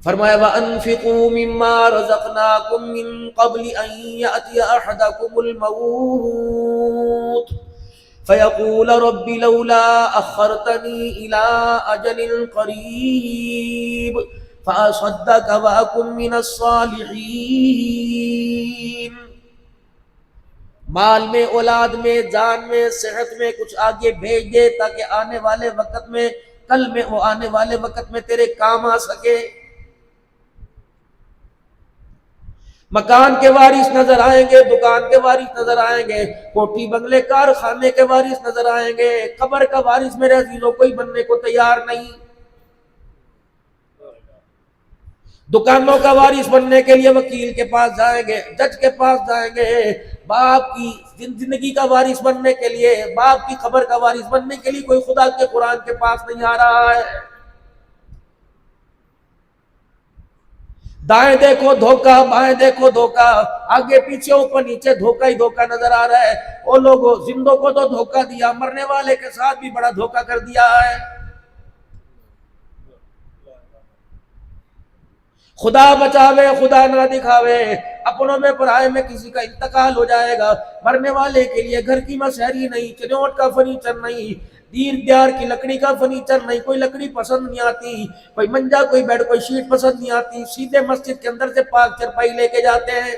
فرمایا وَأَنفِقُوا مِمَّا رَزَقْنَاكُم مِّن قَبْلِ أَن يَأْتِيَ أَحَدَكُمُ الْمَوْتُ فَيَقُولَ رَبِّ لَوْلَا أَخَّرْتَنِي إِلَىٰ أَجَلٍ قَرِيبٍ فَأَصَدَّقَ وَأَكُن مِّنَ الصَّالِحِينَ۔ مال میں، اولاد میں، جان میں، صحت میں کچھ آگے بھیج دے تاکہ آنے والے وقت میں، کل میں، وہ آنے والے وقت میں تیرے کام آ سکے۔ مکان کے وارث نظر آئیں گے، دکان کے وارث نظر آئیں گے، کوٹھی بنگلے کارخانے کے وارث نظر آئیں گے، قبر کا وارث میرے عزیزوں کوئی بننے کو تیار نہیں۔ دکانوں کا وارث بننے کے لیے وکیل کے پاس جائیں گے، جج کے پاس جائیں گے، باپ کی زندگی کا وارث بننے کے لیے، باپ کی قبر کا وارث بننے کے لیے کوئی خدا کے قرآن کے پاس نہیں آ رہا ہے۔ دائیں دیکھو دھوکہ، بائیں دیکھو دھوکہ، آگے پیچھے اوپر نیچے دھوکہ ہی دھوکہ نظر آ رہا ہے۔ وہ لوگوں زندوں کو تو دھوکہ دیا، مرنے والے کے ساتھ بھی بڑا دھوکہ کر دیا ہے۔ خدا بچاوے، خدا نہ دکھاوے، اپنوں میں پرائے میں کسی کا انتقال ہو جائے گا، مرنے والے کے لیے گھر کی مسہری نہیں، چنوٹ کا فرنیچر نہیں، دیر دیار کی لکڑی کا فرنیچر نہیں، کوئی لکڑی پسند نہیں آتی، کوئی منجا، کوئی بیڈ، کوئی شیٹ پسند نہیں آتی، سیدھے مسجد کے اندر سے پاک چرپائی لے کے جاتے ہیں۔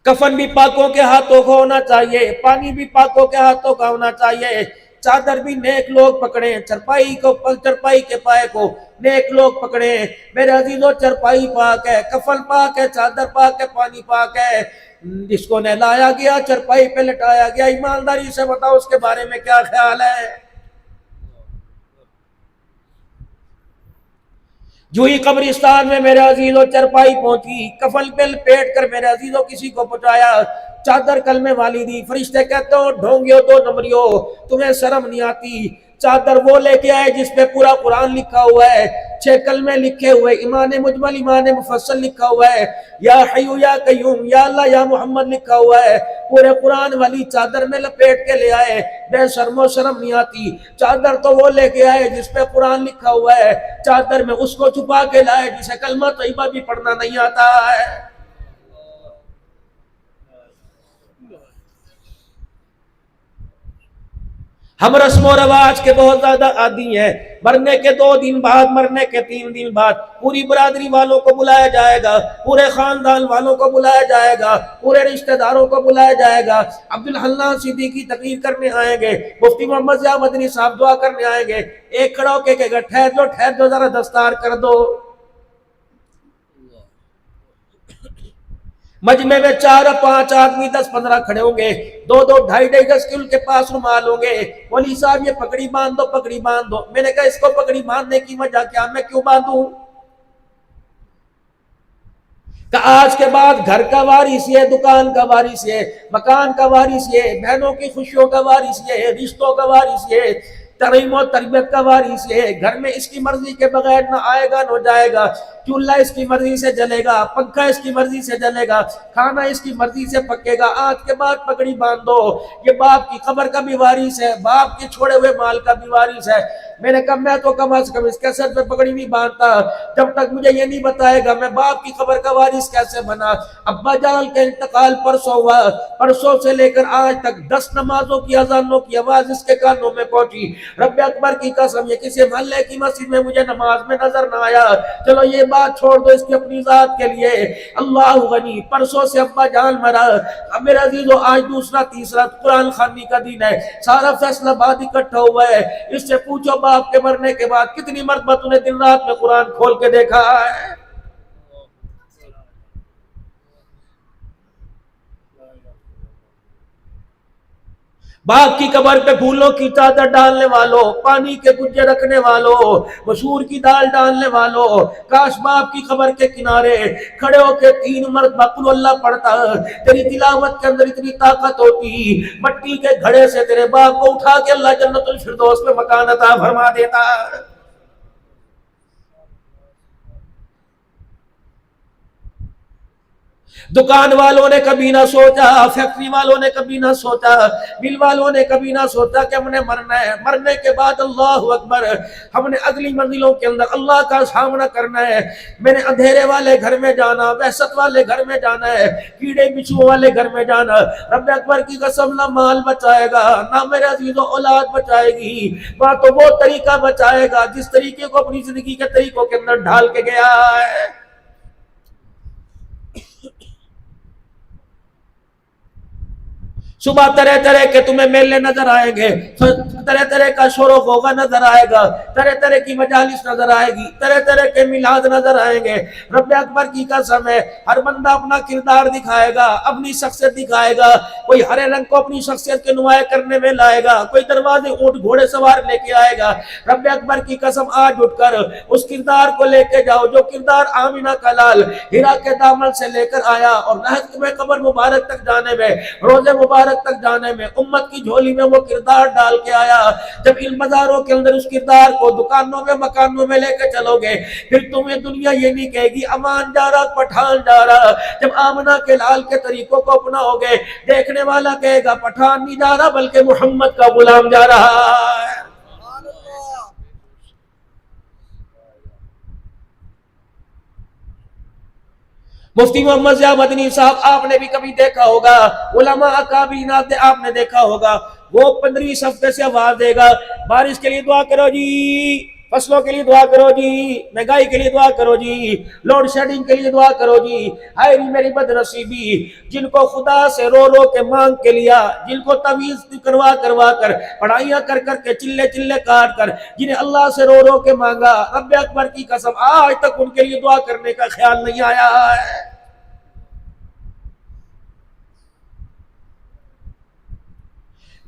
کفن بھی پاکوں کے ہاتھوں کا ہونا چاہیے، پانی بھی پاکوں کے ہاتھوں کا ہونا چاہیے، چادر بھی نیک لوگ پکڑیں، چرپائی کے پائے کو نیک لوگ پکڑیں۔ میرے عزیزو چرپائی پاک ہے، کفن پاک ہے، چادر پاک ہے، پانی پاک ہے، جس کو نہلایا گیا، چرپائی پہ لٹایا گیا، ایمانداری سے بتاؤ اس کے بارے میں کیا خیال ہے؟ جو ہی قبرستان میں میرے عزیزو چرپائی پہنچی، کفن پہ لپیٹ کر میرے عزیزو کسی کو پہنچایا، چادر کلمے والی دی، فرشتے کہتے ہو ڈھونگیو دو نمبریو، تمہیں شرم نہیں آتی؟ چادر وہ لے کے آئے جس پہ پورا قرآن لکھا ہوا ہے، 6 کلمے لکھے ہوئے، ایمان مجمل، ایمان مفصل لکھا ہوا ہے، یا حیو یا قیوم، یا اللہ یا محمد لکھا ہوا ہے، پورے قرآن والی چادر میں لپیٹ کے لے آئے۔ بے شرم و شرم نہیں آتی؟ چادر تو وہ لے کے آئے جس پہ قرآن لکھا ہوا ہے، چادر میں اس کو چھپا کے لائے جسے کلمہ طیبہ بھی پڑھنا نہیں آتا ہے۔ ہم رسم و رواج کے بہت زیادہ عادی ہیں، مرنے کے 2 دن بعد، مرنے کے 3 دن بعد پوری برادری والوں کو بلایا جائے گا، پورے خاندان والوں کو بلایا جائے گا، پورے رشتہ داروں کو بلایا جائے گا، عبدالحنان صدیقی تقریر کرنے آئیں گے، مفتی محمد ضیاء مدنی صاحب دعا کرنے آئیں گے، ایک کھڑا ہو کے کہے گا ٹھہر دو ذرا دستار کر دو۔ مجمع میں 4-5 آدمی 10-15 کھڑے ہوں گے، 2-2 2.5 گز کے ان کے پاس رومال ہوں گے، مولوی صاحب یہ پگڑی باندھ دو، پگڑی باندھ دو۔ میں نے کہا اس کو پگڑی باندھنے کی وجہ کیا، میں کیوں باندھوں؟ کہ آج کے بعد گھر کا وارث یہ، دکان کا وارث یہ، مکان کا وارث یہ، بہنوں کی خوشیوں کا وارث یہ، رشتوں کا وارث یہ، ترمیم و تربیت کا وارث یہ، گھر میں اس کی مرضی کے بغیر نہ آئے گا نہ جائے گا، چولہا اس کی مرضی سے جلے گا، پنکھا اس کی مرضی سے جلے گا، کھانا اس کی مرضی سے پکے گا۔ آج کے بعد پگڑی باندھ دو، یہ باپ کی قبر کا بھی وارث ہے، باپ کے چھوڑے ہوئے مال کا بھی وارث ہے۔ میں نے کہا میں تو کم از کم اس کے سر پہ پگڑی نہیں باندھتا جب تک مجھے یہ نہیں بتائے گا میں باپ کی قبر کا وارث کیسے بنا۔ ابا جان کا انتقال پرسوں ہوا، پرسوں سے لے کر آج تک 10 نمازوں کی اذانوں کی آواز اس کے کانوں میں پہنچی۔ رب اکبر کی قسم یہ کسی محلے کی مسجد میں مجھے نماز میں نظر نہ آیا۔ چلو یہ بات چھوڑ دو، اس کی اپنی ذات کے لیے اللہ غنی، پرسوں سے ابا جان مرا، اب میرے عزیزو آج دوسرا تیسرا قرآن خوانی کا دن ہے، سارا فیصلہ باد اکٹھا ہوا ہے۔ اس سے پوچھو باپ کے مرنے کے بعد کتنی مرتبہ تو نے دن رات میں قرآن کھول کے دیکھا ہے؟ باپ کی قبر پہ پھولوں کی چادر ڈالنے والوں، پانی کے گجے رکھنے والوں، مسور کی دال ڈالنے والوں، کاش باپ کی قبر کے کنارے کھڑے ہو کے 3 مرتبہ قل اللہ پڑھتا، تیری تلاوت کے اندر اتنی طاقت ہوتی، مٹی کے گھڑے سے تیرے باپ کو اٹھا کے اللہ جنت الفردوس میں مکان عطا فرما دیتا۔ دکان والوں نے کبھی نہ سوچا، فیکٹری والوں نے کبھی نہ سوچا، مل والوں نے کبھی نہ سوچا کہ ہم نے مرنا ہے، مرنے کے بعد اللہ اکبر ہم نے اگلی منزلوں کے اندر اللہ کا سامنا کرنا ہے۔ میں نے اندھیرے والے گھر میں جانا، وحشت والے گھر میں جانا ہے، کیڑے بچھو والے گھر میں جانا۔ رب اکبر کی قسم نہ مال بچائے گا، نہ میرے عزیزو اولاد بچائے گی، وہاں تو وہ طریقہ بچائے گا جس طریقے کو اپنی زندگی کے طریقوں کے اندر ڈھال کے گیا ہے۔ صبح طرح طرح کے تمہیں میلے نظر آئیں گے، طرح طرح کا شور و غوغا نظر آئے گا، طرح طرح کی مجالس نظر آئے گی، طرح طرح کے میلاد نظر آئیں گے۔ رب اکبر کی قسم ہے ہر بندہ اپنا کردار دکھائے گا، اپنی شخصیت دکھائے گا، کوئی ہرے رنگ کو اپنی شخصیت کے نمایاں کرنے میں لائے گا، کوئی دروازے اونٹ گھوڑے سوار لے کے آئے گا۔ رب اکبر کی قسم آج اٹھ کر اس کردار کو لے کے جاؤ جو کردار آمینہ کا لال ہیرا کے دامن سے لے کر آیا، اور لحد میں قبر مبارک تک جانے میں، روزے مبارک تک جانے میں امت کی جھولی میں وہ کردار ڈال کے آیا۔ جب ان بازاروں کے اندر اس کردار کو دکانوں میں مکانوں میں لے کے چلو گے، پھر تمہیں دنیا یہ نہیں کہے گی امان جا رہا پٹھان جا رہا۔ جب آمنہ کے لال کے طریقوں کو اپناؤ گے، دیکھنے والا کہے گا پٹھان نہیں جا رہا بلکہ محمد کا غلام جا رہا ہے۔ مفتی محمد ضیاء مدنی صاحب آپ نے بھی کبھی دیکھا ہوگا، علماء اکابرینات نے آپ نے دیکھا ہوگا، وہ 15ویں صفحے سے آواز دے گا بارش کے لیے دعا کرو جی، فصلوں کے لیے دعا کرو جی، مہنگائی کے لیے دعا کرو جی، لوڈ شیڈنگ کے لیے دعا کرو جی۔ ہائے میری بد نصیبی، جن کو خدا سے رو رو کے مانگ کے لیا، جن کو تعویذ کروا کر پڑھائیاں کر کے چلے چلے کاٹ کر جنہیں اللہ سے رو رو کے مانگا، رب اکبر کی قسم آج تک ان کے لیے دعا کرنے کا خیال نہیں آیا ہے۔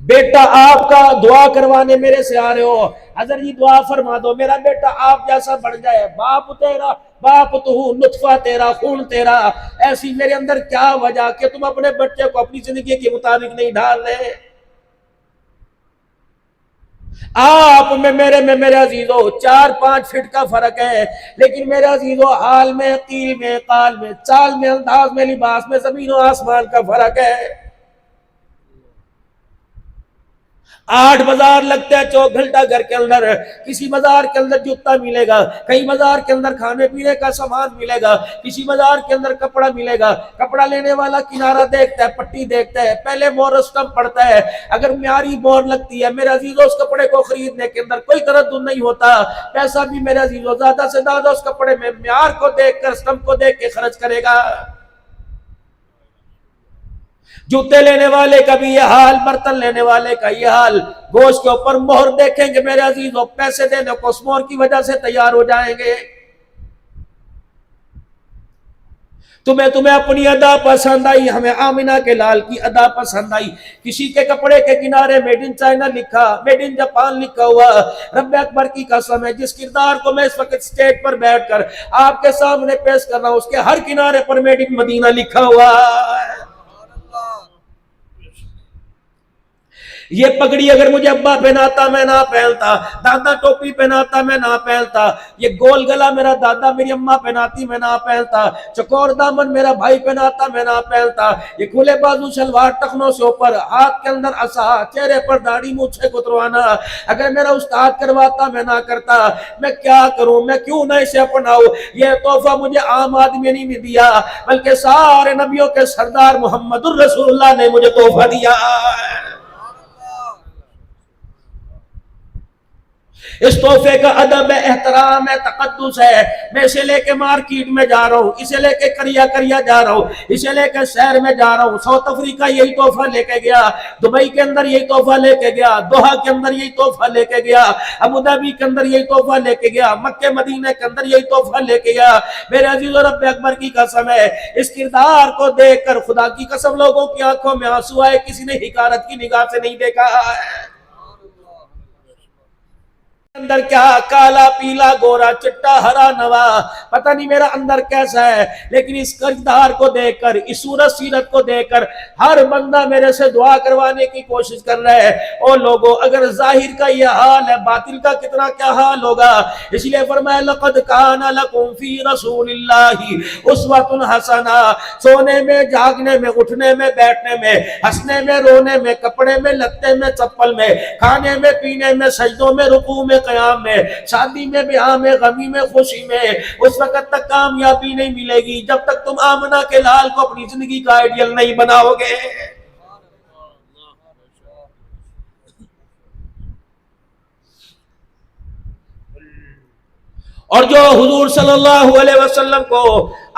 بیٹا آپ کا دعا کروانے میرے سے آ رہے ہو، حضرت جی دعا فرما دو میرا بیٹا آپ جیسا بڑھ جائے، باپ تیرا باپ تو ہوں، نطفہ تیرا، خون تیرا، ایسی میرے اندر کیا وجہ کہ تم اپنے بچے کو اپنی زندگی کے مطابق نہیں ڈال رہے؟ آپ میں میرے عزیزو 4-5 فٹ کا فرق ہے، لیکن میرے عزیزو حال میں، قیل میں، قال میں، چال میں، انداز میں، لباس میں زمین و آسمان کا فرق ہے۔ 8 بازار لگتے ہیں 24 گھنٹہ گھر کے اندر، کسی بازار کے اندر جوتا ملے گا، کئی بازار کے اندر کھانے پینے کا سامان ملے گا، کسی بازار کے اندر کپڑا ملے گا۔ کپڑا لینے والا کنارہ دیکھتا ہے، پٹی دیکھتا ہے، پہلے مہر اسٹمپ پڑتا ہے، اگر معیاری مہر لگتی ہے میرے عزیزو اس کپڑے کو خریدنے کے اندر کوئی تردد نہیں ہوتا، پیسہ بھی میرے عزیزو زیادہ سے زیادہ اس کپڑے میں معیار کو دیکھ کر، اسٹمپ کو دیکھ کے خرچ کرے گا۔ جوتے لینے والے کا بھی یہ حال، برتن لینے والے کا یہ حال، گوشت کے اوپر مہر دیکھیں گے میرے عزیزوں، پیسے دینے کو اس مہر کی وجہ سے تیار ہو جائیں گے۔ تمہیں اپنی ادا پسند آئی، ہمیں آمینہ کے لال کی ادا پسند آئی۔ کسی کے کپڑے کے کنارے میڈ ان چائنا لکھا، میڈ ان جاپان لکھا ہوا، رب اکبر کی قسم ہے جس کردار کو میں اس وقت سٹیج پر بیٹھ کر آپ کے سامنے پیش کر رہا ہوں، اس کے ہر کنارے پر میڈ ان مدینہ لکھا ہوا ہے۔ یہ پگڑی اگر مجھے ابا پہناتا میں نہ پہنتا، دادا ٹوپی پہناتا میں نہ پہنتا، یہ گول گلا میرا دادا میری اماں پہناتی میں نہ پہنتا، چکور دامن میرا بھائی پہناتا میں نہ پہنتا، یہ کھلے بازو شلوار ٹخنوں سے اوپر، ہاتھ کے اندر عصا، چہرے پر داڑھی مونچھیں کتروانا، اگر میرا استاد کرواتا میں نہ کرتا، میں کیا کروں، میں کیوں نہ اسے اپناؤں؟ یہ تحفہ مجھے عام آدمی نے نہیں دیا بلکہ سارے نبیوں کے سردار محمد الرسول اللہ نے مجھے تحفہ دیا۔ اس تحفے کا ادب ہے، احترام ہے، تقدس ہے۔ میں اسے لے کے مارکیٹ میں جا رہا ہوں، اسے لے کے کریا جا رہا ہوں، اسے لے کے شہر میں جا رہا ہوں۔ ساؤتھ افریقہ یہی تحفہ لے کے گیا، دبئی کے اندر یہی تحفہ لے کے گیا، دوحہ کے اندر یہی تحفہ لے کے گیا، ابوظہبی کے اندر یہی تحفہ لے کے گیا، مکہ مدینہ کے اندر یہی تحفہ لے کے گیا۔ میرے عزیز و رب اکبر کی قسم ہے، اس کردار کو دیکھ کر خدا کی قسم لوگوں کی آنکھوں میں آنسو آئے، کسی نے حقارت کی نگاہ سے نہیں دیکھا ہے۔ اندر کیا کالا پیلا گورا چٹا ہرا نوا، پتہ نہیں میرا اندر کیسا ہے، لیکن اس کردار کو دیکھ کر، اس صورت سیرت کو دیکھ کر ہر بندہ میرے سے دعا کروانے کی کوشش کر رہا ہے۔ او لوگوں، اگر ظاہر کا یہ حال ہے، باطن کا کتنا کیا حال ہوگا۔ اس لیے فرمایا لقد کان لکم فی رسول اللہ اسوۃ حسنہ، سونے میں، جاگنے میں، اٹھنے میں، بیٹھنے میں، ہنسنے میں، رونے میں، کپڑے میں، لتے میں، چپل میں، کھانے میں، پینے میں، سجدوں میں، رکوع میں، قیام میں، شادی میں، بیاہ میں، غمی میں، خوشی میں، اس وقت تک کامیابی نہیں ملے گی جب تک تم آمنہ کے لال کو اپنی زندگی کا آئیڈیل نہیں بناؤ گے۔ اور جو حضور صلی اللہ علیہ وسلم کو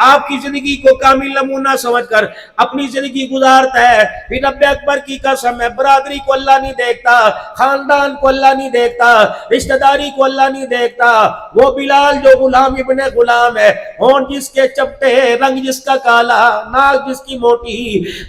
آپ کی زندگی کو کامل نمونہ سمجھ کر اپنی زندگی گزارتا ہے، پھر رب اکبر کی قسم ہے برادری کو اللہ نہیں دیکھتا، خاندان کو اللہ نہیں دیکھتا، رشتہ داری کو اللہ نہیں دیکھتا، وہ بلال جو غلام ابن غلام ہے، ہونٹ جس کے چپٹے، رنگ جس کا کالا، ناک جس کی موٹی،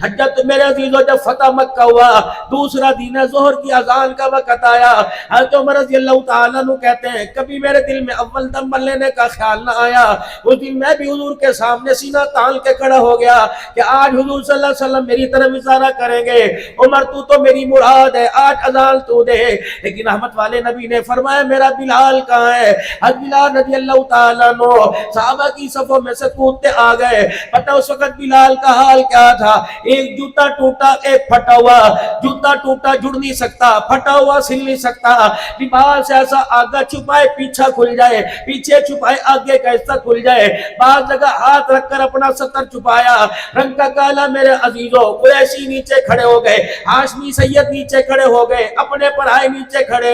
حجت میرے عزیزو جب فتح مکہ ہوا، دوسرا دن ظہر کی اذان کا وقت آیا، حضرت عمر رضی اللہ تعالیٰ عنہ کہتے ہیں کبھی میرے دل میں اول دم لینے کا خیال نہ آیا، اس دن میں بھی حضور کے سامنے سینہ تان کے کھڑا ہو گیا کہ آج حضور صلی اللہ علیہ وسلم میری طرف اشارہ کریں گے، عمر تو میری مراد ہے، آج اذان تو دے۔ لیکن رحمت والے نبی نے فرمایا میرا بلال کہاں ہے؟ حضرت بلال رضی اللہ تعالیٰ عنہ صحابہ کی صفوں میں سے کودتے آ گئے۔ پتہ اس وقت بلال کا حال کیا تھا؟ ایک جوتا ٹوٹا، ایک پھٹا ہوا، جوتا ٹوٹا جڑ نہیں سکتا، پھٹا ہوا سل نہیں سکتا، لباس ایسا آگا چھپائے پیچھا کھل جائے، پیچھے چھپائے آگے کا حصہ کھل جائے، بعض جگہ ہاتھ رکھ کر اپنا ستر چھپایا، رنگ کا کالا میرے عزیزوں، قریشی نیچے کھڑے ہو گئے، ہاشمی سید نیچے کھڑے ہو گئے، اپنے پڑھائی نیچے کھڑے،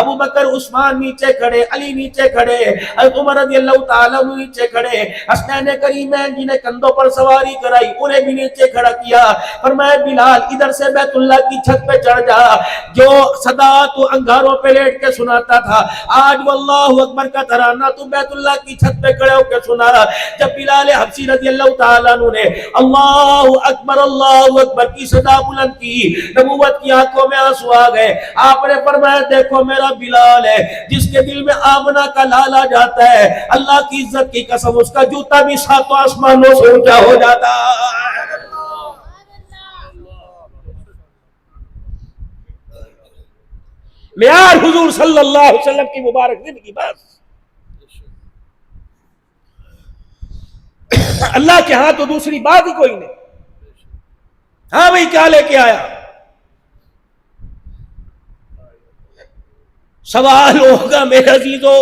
ابو بکر عثمان نیچے کھڑے، علی نیچے کھڑے، عمر رضی اللہ تعالیٰ عنہ نیچے کھڑے، حسنین کریمین جنہیں کندھوں پر سواری کرائی انہیں بھی نیچے کھڑا کیا، فرمایا بلال ادھر سے بیت اللہ کی چھت پہ چڑھ جا، جو صدا تو انگاروں پہ لیٹ کے سناتا تھا آج واللہ اکبر کا ترانہ تو بیت اللہ کی چھت پہ کھڑے ہو کے سنا۔ جب بلال حبشی رضی اللہ تعالیٰ عنہ نے اللہ اکبر کی صدا بلند کی، نبوت کی آنکھوں میں آنسو آ گئے، آپ نے فرمایا دیکھو میرا بلال ہے، جس کے دل میں آمنہ کا لال آ جاتا ہے، اللہ کی عزت کی قسم اس کا جوتا بھی ساتوں آسمانوں سے اونچا ہو جاتا ہے۔ معیار حضور صلی اللہ علیہ وسلم کی مبارک زندگی بس اللہ کے ہاں تو دوسری بات ہی کوئی نہیں۔ ہاں بھئی کیا لے کے آیا؟ سوال ہوگا میرے عزیزو،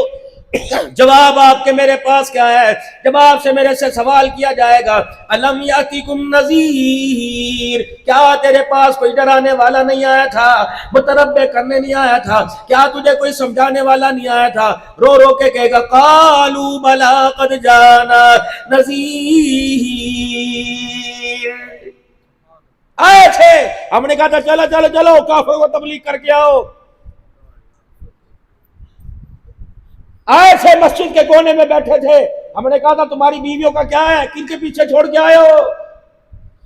جواب آپ کے میرے پاس کیا ہے؟ جب آپ سے میرے سے سوال کیا جائے گا الم یاتکم نذیر، کیا تیرے پاس کوئی ڈرانے والا نہیں آیا تھا، متربع کرنے نہیں آیا تھا، کیا تجھے کوئی سمجھانے والا نہیں آیا تھا؟ رو رو کے کہے گا قالوا بلا قد جانا نذیر، آئے تھے، ہم نے کہا تھا چلو چلو چلو کافروں کو تبلیغ کر کے آؤ، آئے تھے مسجد کے کونے میں بیٹھے تھے، ہم نے کہا تھا تمہاری بیویوں کا کیا ہے، کن کے پیچھے چھوڑ کے آئے ہو،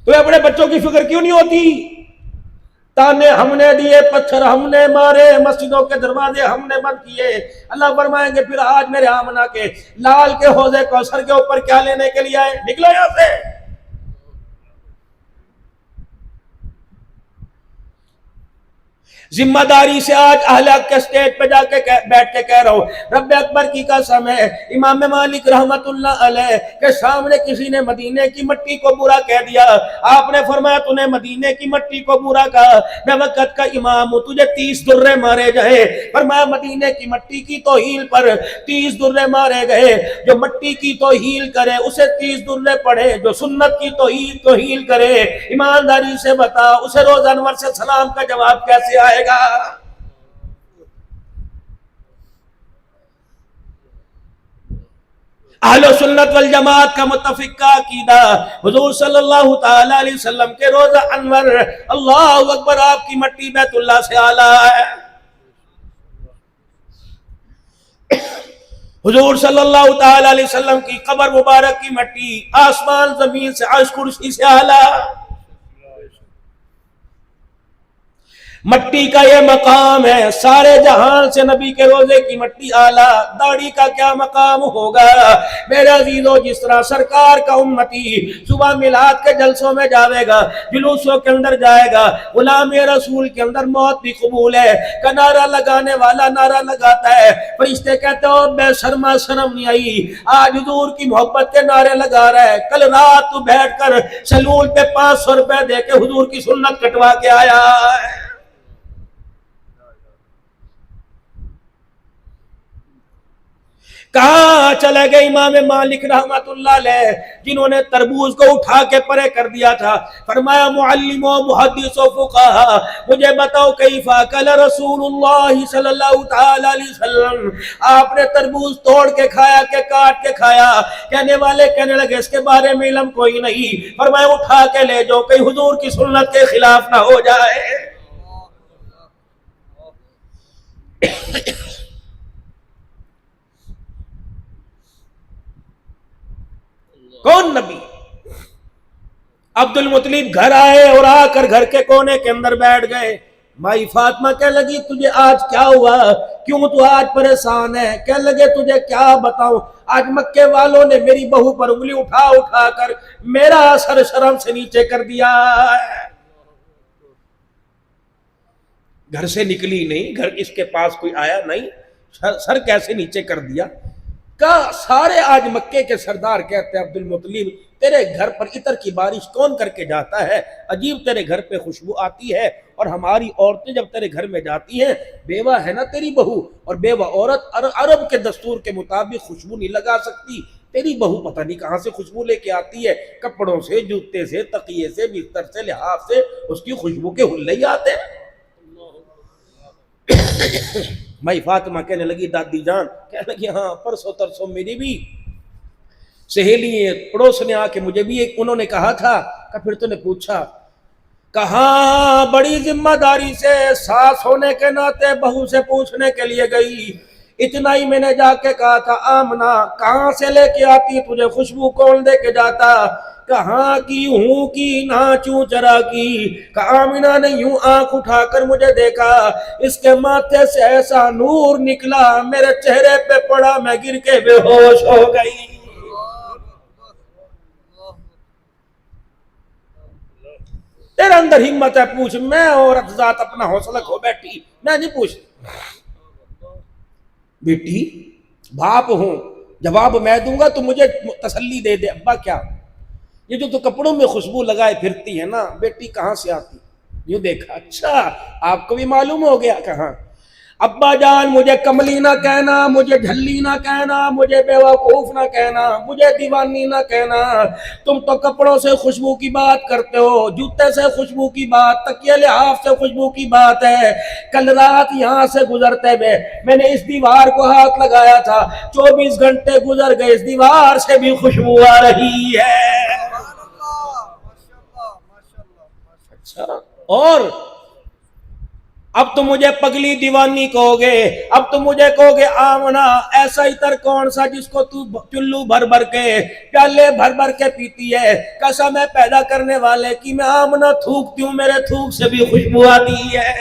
تمہیں اپنے بچوں کی فکر کیوں نہیں ہوتی؟ تانے ہم نے دیے، پتھر ہم نے مارے، مسجدوں کے دروازے ہم نے بند کیے۔ اللہ فرمائیں گے پھر آج میرے آمنہ کے لال کے حوضے کوثر کے اوپر کیا لینے کے لیے آئے؟ نکلو یہاں سے۔ ذمہ داری سے آج اہل حق کے سٹیج پہ جا کے بیٹھ کے کہہ رہا ہوں، رب اکبر کی قسم ہے، امام مالک رحمت اللہ علیہ کے سامنے کسی نے مدینے کی مٹی کو برا کہہ دیا، آپ نے فرمایا تو نے مدینے کی مٹی کو برا کہا، میں وقت کا امام ہوں، تجھے 30 درے مارے جائے۔ فرمایا مدینے کی مٹی کی توہین پر 30 درے مارے گئے، جو مٹی کی توہین کرے اسے 30 درے پڑے، جو سنت کی توہین کرے ایمانداری سے بتا اسے روز انور سے سلام کا جواب کیسے آئے گا؟ اہل سنت والجماعت کا متفقہ عقیدہ حضور صلی اللہ تعالی علیہ وسلم کے روزہ انور اللہ اکبر آپ کی مٹی بیت اللہ سے اعلیٰ ہے۔ حضور صلی اللہ تعالی علیہ وسلم کی قبر مبارک کی مٹی آسمان زمین سے عرش کرسی سے اعلیٰ۔ مٹی کا یہ مقام ہے، سارے جہان سے نبی کے روزے کی مٹی اعلیٰ، داڑھی کا کیا مقام ہوگا میرے عزیزو؟ جس طرح سرکار کا امتی صبح میلاد کے جلسوں میں جاوے گا، جلوسوں کے اندر جائے گا، غلام رسول کے اندر موت بھی قبول ہے کا نعرہ لگانے والا نعرہ لگاتا ہے، فرشتے کہتے ہو بے شرما شرم نہیں آئی، آج حضور کی محبت کے نعرے لگا رہا ہے، کل رات تو بیٹھ کر سلول پہ 500 روپے دے کے حضور کی سنت کٹوا کے آیا ہے۔ کہاں چلے گئے امام مالک رحمت اللہ علیہ جنہوں نے تربوز کو اٹھا کے پرے کر دیا تھا؟ فرمایا معلم و محدث و فقہا، مجھے بتاؤ کیف اکل رسول اللہ صلی اللہ تعالی علیہ وسلم، آپ نے تربوز توڑ کے کھایا کہ کاٹ کے کھایا؟ کہنے والے کہنے لگے اس کے بارے میں علم کوئی نہیں۔ فرمایا اٹھا کے لے جاؤ، کہیں حضور کی سنت کے خلاف نہ ہو جائے۔ کون نبی؟ عبد المطلب گھر آئے اور آ کر گھر کے کونے کے اندر بیٹھ گئے۔ مائی فاطمہ کہنے لگی تجھے آج کیا ہوا، کیوں تو آج پریشان ہے؟ کہنے لگے تجھے کیا بتاؤں، آج مکے والوں نے میری بہو پر انگلی اٹھا اٹھا کر میرا سر شرم سے نیچے کر دیا ہے۔ گھر سے نکلی نہیں، گھر اس کے پاس کوئی آیا نہیں، سر کیسے نیچے کر دیا؟ کہا سارے آج مکے کے سردار کہتے ہیں عبد المطلب تیرے گھر پر عطر کی بارش کون کر کے جاتا ہے؟ عجیب تیرے گھر پہ خوشبو آتی ہے، اور ہماری عورتیں جب تیرے گھر میں جاتی ہیں، بیوہ ہے نا تیری بہو، اور بیوہ عورت عرب کے دستور کے مطابق خوشبو نہیں لگا سکتی، تیری بہو پتہ نہیں کہاں سے خوشبو لے کے آتی ہے، کپڑوں سے، جوتے سے، تکیے سے، بستر سے، لحاف سے اس کی خوشبو کے حلے ہی آتے ہیں۔ مائی فاطمہ کہنے لگی دادی جان، کہنے لگی ہاں پرسوں ترسوں میری بھی سہیلی پڑوس نے آ کے مجھے بھی انہوں نے کہا تھا کہ پھر تو نے پوچھا، کہاں بڑی ذمہ داری سے ساس ہونے کے ناطے بہو سے پوچھنے کے لیے گئی، اتنا ہی میں نے جا کے کہا تھا آمنہ کہاں سے لے کے آتی تجھے خوشبو، کون دے کے جاتا؟ کہاں کی ہوں کی نہ چوں چرا کی، کہا آمنہ نے یوں آنکھ اٹھا کر مجھے دیکھا، اس کے ماتھے سے ایسا نور نکلا میرے چہرے پہ پڑا، میں گر کے بے ہوش ہو گئی۔ تیرے اندر ہمت ہے پوچھ، میں عورت ذات اپنا حوصلہ کھو بیٹھی، میں نہیں پوچھ۔ بیٹی باپ ہوں، جواب میں دوں گا تو مجھے تسلی دے دے۔ ابا کیا؟ یہ جو تو کپڑوں میں خوشبو لگائے پھرتی ہے نا بیٹی کہاں سے آتی؟ یہ دیکھا، اچھا آپ کو بھی معلوم ہو گیا؟ کہاں؟ ابا جان مجھے کملی نہ کہنا، مجھے جھلی نہ کہنا، مجھے بیوقوف نہ کہنا، مجھے دیوانی نہ کہنا، تم تو کپڑوں سے خوشبو کی بات کرتے ہو، جوتے سے خوشبو کی بات، تکیے لحاف سے خوشبو کی بات ہے۔ کل رات یہاں سے گزرتے ہوئے میں نے اس دیوار کو ہاتھ لگایا تھا، 24 گھنٹے گزر گئے، اس دیوار سے بھی خوشبو آ رہی ہے۔ اچھا، اور اب تم مجھے پگلی دیوانی کہو گے، اب تم مجھے کہو گے آمنہ ایسا عطر کون سا جس کو تو چلو بھر بھر کے پیالے بھر بھر کے پیتی ہے؟ قسم ہے پیدا کرنے والے کی میں آمنہ تھوکتی ہوں، میرے تھوک سے بھی خوشبو آتی ہے۔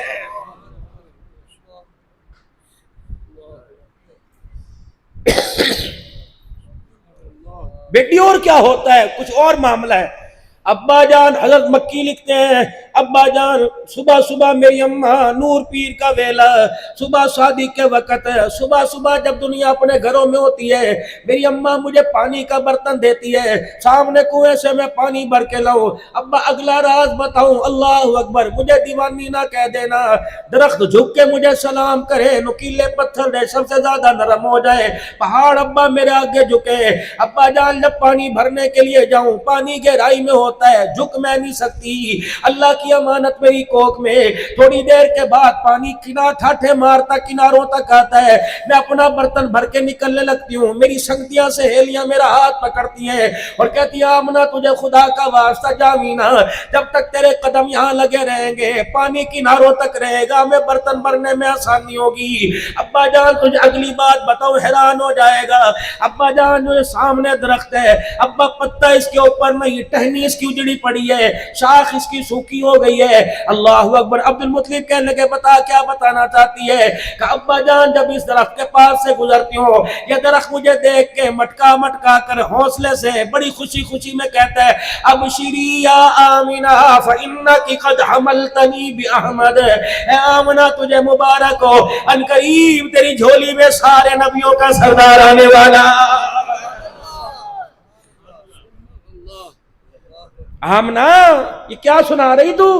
بیٹی اور کیا ہوتا ہے؟ کچھ اور معاملہ ہے۔ ابا جان حضرت مکی لکھتے ہیں، ابا جان صبح صبح میری اماں نور پیر کا ویلا، صبح شادی کے وقت، صبح صبح جب دنیا اپنے گھروں میں ہوتی ہے، میری اماں مجھے پانی کا برتن دیتی ہے، سامنے کنویں سے میں پانی بھر کے لاؤں۔ ابا اگلا راز بتاؤں، اللہ اکبر، مجھے دیوانی نہ کہہ دینا، درخت جھک کے مجھے سلام کرے، نکیلے پتھر ریشم سے زیادہ نرم ہو جائے، پہاڑ ابا میرے آگے جھکے، ابا جان جب پانی بھرنے کے لیے جاؤں پانی گہرائی میں ہوتا ہے، جھک میں نہیں سکتی، اللہ کی امانت میری کوکھ میں، تھوڑی دیر کے بعد پانی ٹھاٹھے مارتا کناروں تک آتا ہے، میں اپنا برتن بھر کے نکلنے لگتی ہوں، میری سنگتیاں سہیلیاں میرا ہاتھ پکڑتی ہیں اور کہتی ہیں آمنہ تجھے خدا کا واسطہ جامینا، جب تک تیرے قدم یہاں لگے رہیں گے پانی کناروں تک رہے گا، میں برتن بھرنے میں آسانی ہوگی۔ ابا جان تجھے اگلی بات بتاؤ، حیران ہو جائے گا، ابا جان جو سامنے درخت ہے، ابا پتہ اس کے اوپر نہیں، ٹہنی اس کی اجڑی پڑی ہے، شاخ اس کی سوکھی ہو گئی ہے. اللہ اکبر. عبد المطلب کہنے لگے بتا کیا بتانا چاہتی ہے؟ کہ ابا جان جب اس درخت کے پاس سے گزرتی ہوں یہ درخت مجھے دیکھ کے مٹکا مٹکا کر حوصلے سے بڑی خوشی خوشی میں کہتا ہے ابشری یا آمنہ فإنکی قد حملتنی بأحمد. اے آمنہ تجھے مبارک ہو، ان قریب تیری جھولی میں سارے نبیوں کا سردار آنے والا. آمنہ یہ کیا سنا رہی تو؟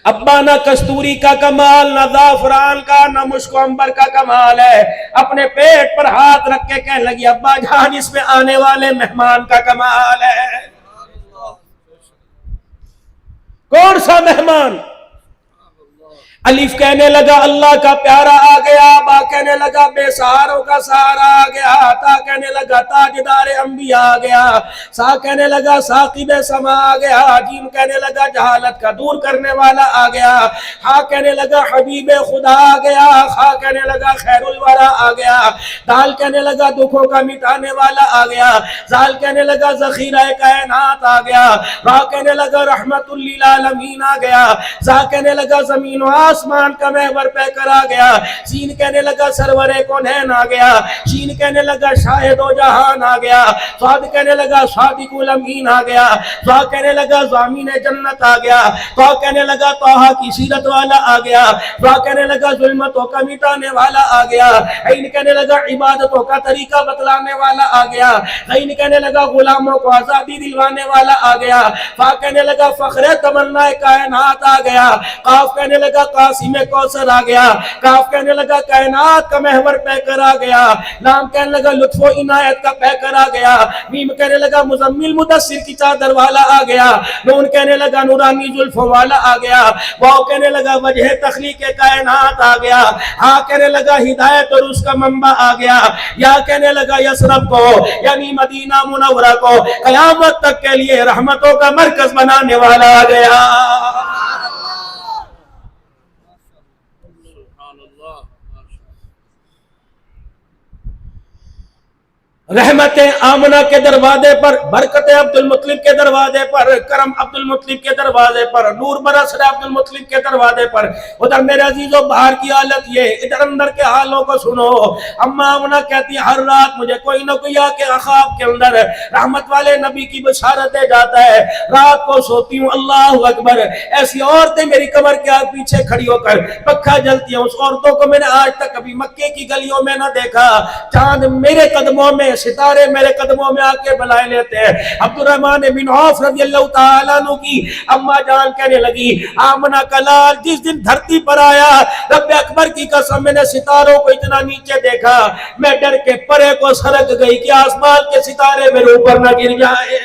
ابا نہ کستوری کا کمال، نہ زعفران کا، نہ مشک و عنبر کا کمال ہے. اپنے پیٹ پر ہاتھ رکھ کے کہنے لگی ابا جان اس میں آنے والے مہمان کا کمال ہے. کون سا مہمان؟ الف کہنے لگا اللہ کا پیارا آ گیا، با کہنے لگا بے سہاروں کا سہارا آ گیا، تا کہنے لگا تاجدار انبیاء آ گیا، سا کہنے لگا ثاقب سما آ گیا، جیم کہنے لگا جہالت کا دور کرنے والا آ گیا، ہا کہنے لگا حبیب خدا آ گیا، خا کہنے لگا خیر الورا آ گیا، دال کہنے لگا دکھوں کا مٹانے والا آ گیا، زال کہنے لگا ذخیرہ کائنات آ گیا، را کہنے لگا رحمت للعالمین آ گیا، زا کہنے لگا زمین و آسمان کا محور پہ کرا گیا، سین کہنے لگا سرور کونین آ گیا، شین کہنے لگا شاہد و جہان آ گیا، صاد کہنے لگا صادق الامین آ گیا، ضا کہنے لگا ضامین جنت آ گیا، طا کہنے لگا طٰہٰ کی سیرت والا آ گیا، ضا کہنے لگا ظلمتوں کا مٹانے والا آ گیا، عین کہنے لگا عبادتوں کا طریقہ بتلانے والا آ گیا، عین کہنے لگا غلاموں کو آزادی دلوانے والا آ گیا، فا کہنے لگا فخر تمنا کائنات آ گیا، قاف کہنے لگا قاسم کوثر آ گیا، کاف کہنے لگا کائنات کا محور پہ کر آ گیا، لام کہنے لگا لطف و عنایت کا پہ کر آ گیا، میم کہنے لگا مزمل مدثر کی چادر والا آ گیا، نون کہنے لگا نورانی زلفوں والا آ گیا، واو کہنے لگا وجہ تخلیق کائنات آ گیا، ہا کہنے لگا ہدایت اور اس کا منبع آ گیا، یا کہنے لگا یثرب کو یعنی مدینہ منورہ کو قیامت تک کے لیے رحمتوں کا مرکز بنانے والا آ گیا. رحمت آمنہ کے دروازے پر، برکت عبد المطلب کے دروازے پر، کرم عبد المطلب کے دروازے پر، نور برس عبد المطلب کے دروازے پر. ادھر میرے عزیزوں باہر کی حالت یہ، ادھر اندر کے حالوں کو سنو. اما آمنہ کہتی ہر رات مجھے کوئی نہ کوئی آ کے خواب کے اندر رحمت والے نبی کی بشارت دے جاتا ہے. رات کو سوتی ہوں اللہ اکبر ایسی عورتیں میری کمر کے آگ پیچھے کھڑی ہو کر پکھا جلتی ہیں. اس عورتوں کو میں نے آج تک کبھی مکے کی گلیوں میں نہ دیکھا. چاند میرے قدموں میں، ستارے میرے قدموں میں آ کے بلائے لیتے ہیں. عبد الرحمن بن عوف رضی اللہ تعالیٰ عنہ کی اما جان کہنے لگی آمنہ کا لال جس دن دھرتی پر آیا رب اکبر کی قسم میں نے ستاروں کو اتنا نیچے دیکھا میں ڈر کے پرے کو سرک گئی کہ آسمان کے ستارے میرے اوپر نہ گر جائے.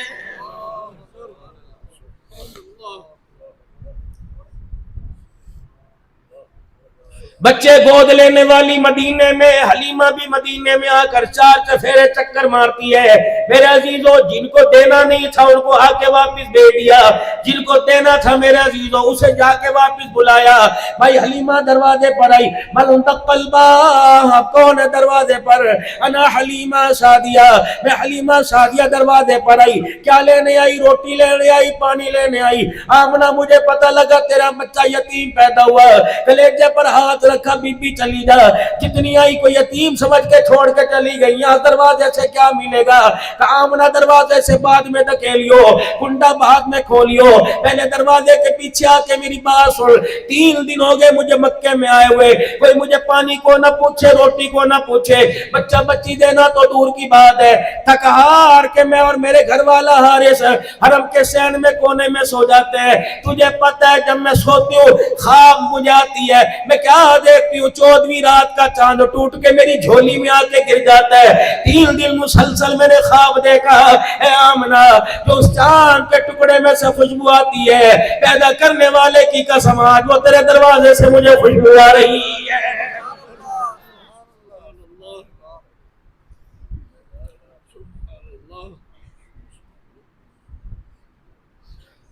بچے گود لینے والی مدینے میں، حلیمہ بھی مدینے میں آ کر چار چفیرے چکر مارتی ہے. میرے عزیزوں جن کو دینا نہیں تھا ان کو آ کے واپس دے دیا، جن کو دینا تھا میرے عزیزوں اسے جا کے واپس بلایا. بھائی حلیمہ دروازے پر آئی، من انتق الباب کون ہے دروازے پر؟ انا حلیمہ سعدیہ، میں حلیمہ سعدیہ دروازے پر آئی. کیا لینے آئی؟ روٹی لینے آئی، پانی لینے آئی. آمنہ مجھے پتہ لگا تیرا بچہ یتیم پیدا ہوا، کلیجے پر ہاتھ رکھا بی بی چلی جا. جتنی آئی کوئی یتیم سمجھ کے چھوڑ کے چلی گئی. یہاں دروازے سے کیا ملے گا؟ آمنہ دروازے سے بعد میں دھکیلیو، کنڈا بعد میں کھولیو، پہلے دروازے کے پیچھے آ کے میری بات سن. 3 دن ہو گئے مجھے مکے میں آئے ہوئے، کوئی مجھے پانی کو نہ پوچھے، روٹی کو نہ پوچھے، بچہ بچی دینا تو دور کی بات ہے. تھک ہار کے میں اور میرے گھر والا حارث حرم کے سین میں کونے میں سو جاتے ہیں. تجھے پتہ ہے جب میں سوتی ہوں خواب مجھے آتی ہے، میں کیا دیکھتی ہوں 14ویں رات کا چاند ٹوٹ کے میری جھولی میں آ کے گر جاتا ہے. 3 دن مسلسل میں نے خواب دیکھا اے آمنہ جو اس چاند کے ٹکڑے میں سے خوشبو آتی ہے پیدا کرنے والے کی قسم آج وہ تیرے دروازے سے مجھے خوشبو آ رہی ہے.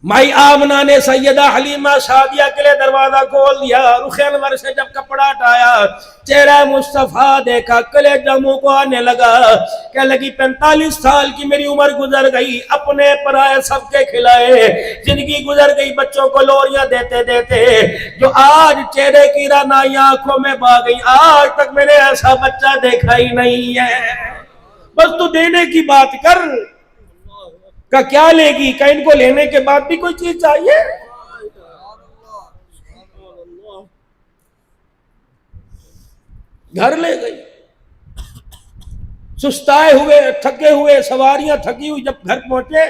مائی آمنہ نے سیدہ حلیمہ سعدیہ کے لیے دروازہ کھول دیا. رخ انور سے جب کپڑا ہٹایا, چہرہ مصطفیٰ دیکھا, کلیجہ منہ کو آنے لگا. کہنے لگی 45 سال کی میری عمر گزر گئی, اپنے پرائے سب کے کھلائے, زندگی گزر گئی بچوں کو لوریاں دیتے دیتے, جو آج چہرے کی رعنائی آنکھوں میں بھا گئی, آج تک میں نے ایسا بچہ دیکھا ہی نہیں ہے. بس تو دینے کی بات کر. کہ کیا لے گی؟ کہ ان کو لینے کے بعد بھی کوئی چیز چاہیے. گھر لے گئی. سستائے ہوئے, تھکے ہوئے, سواریاں تھکی ہوئی جب گھر پہنچے,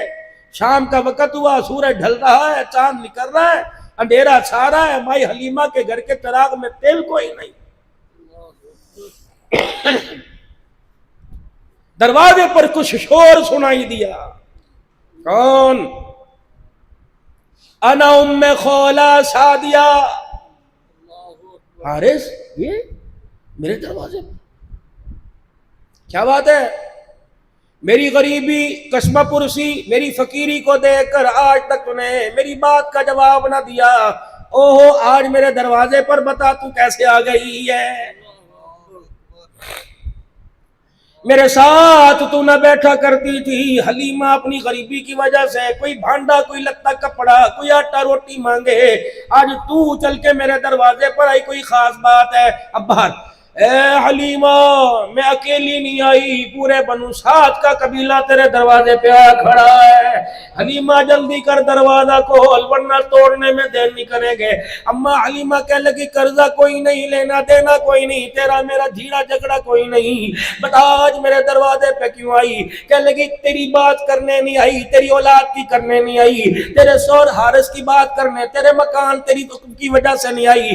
شام کا وقت ہوا, سورج ڈھل رہا ہے, چاند نکل رہا ہے, اندھیرا چھا رہا ہے. مائی حلیمہ کے گھر کے چراغ میں تیل کوئی نہیں. دروازے پر کچھ شور سنائی دیا. کون؟ انا ام خولا سعدیہ. حارث, یہ میرے دروازے پر کیا بات ہے؟ میری غریبی, قسمہ پرسی, میری فقیری کو دیکھ کر آج تک تو نے میری بات کا جواب نہ دیا. اوہو, آج میرے دروازے پر بتا تو کیسے آ گئی ہے؟ میرے ساتھ تو نہ بیٹھا کرتی تھی. حلیمہ اپنی غریبی کی وجہ سے کوئی بھانڈا, کوئی لتا کپڑا, کوئی آٹا روٹی مانگے, آج تو چل کے میرے دروازے پر آئی, کوئی خاص بات ہے؟ اب باہر. اے حلیمہ, میں اکیلی نہیں آئی, پورے بنو سعد کا قبیلہ تیرے دروازے پہ آ کھڑا ہے. حلیمہ جلدی کر دروازہ کھول ورنہ توڑنے میں دیر نہیں کریں گے. اما حلیمہ کہنے لگی قرضہ کوئی نہیں, لینا دینا کوئی نہیں, تیرا میرا جھیڑا جھگڑا کوئی نہیں, بتا آج میرے دروازے پہ کیوں آئی؟ کہنے لگی تیری بات کرنے نہیں آئی, تیری اولاد کی کرنے نہیں آئی, تیرے سور حارث کی بات کرنے, تیرے مکان تیری کی وجہ سے نہیں آئی.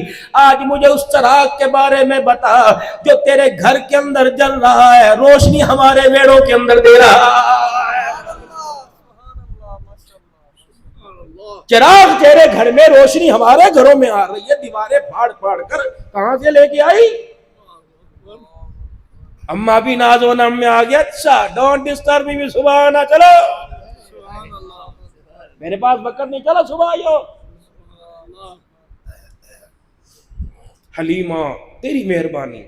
آج مجھے اس چراغ کے بارے میں بتا جو تیرے گھر کے اندر جل رہا ہے, روشنی ہمارے ویڑوں کے اندر دے رہا ہے. چراغ تیرے گھر میں, روشنی ہمارے گھروں میں آ رہی ہے, دیواریں پھاڑ پھاڑ کر کہاں سے لے کے آئی؟ اماں بھی ناز و نم میں آ گیا. اچھا, ڈونٹ ڈسٹرب می, صبح آنا, چلو میرے پاس وقت نہیں, چلو صبح آئیو. حلیمہ تیری مہربانی.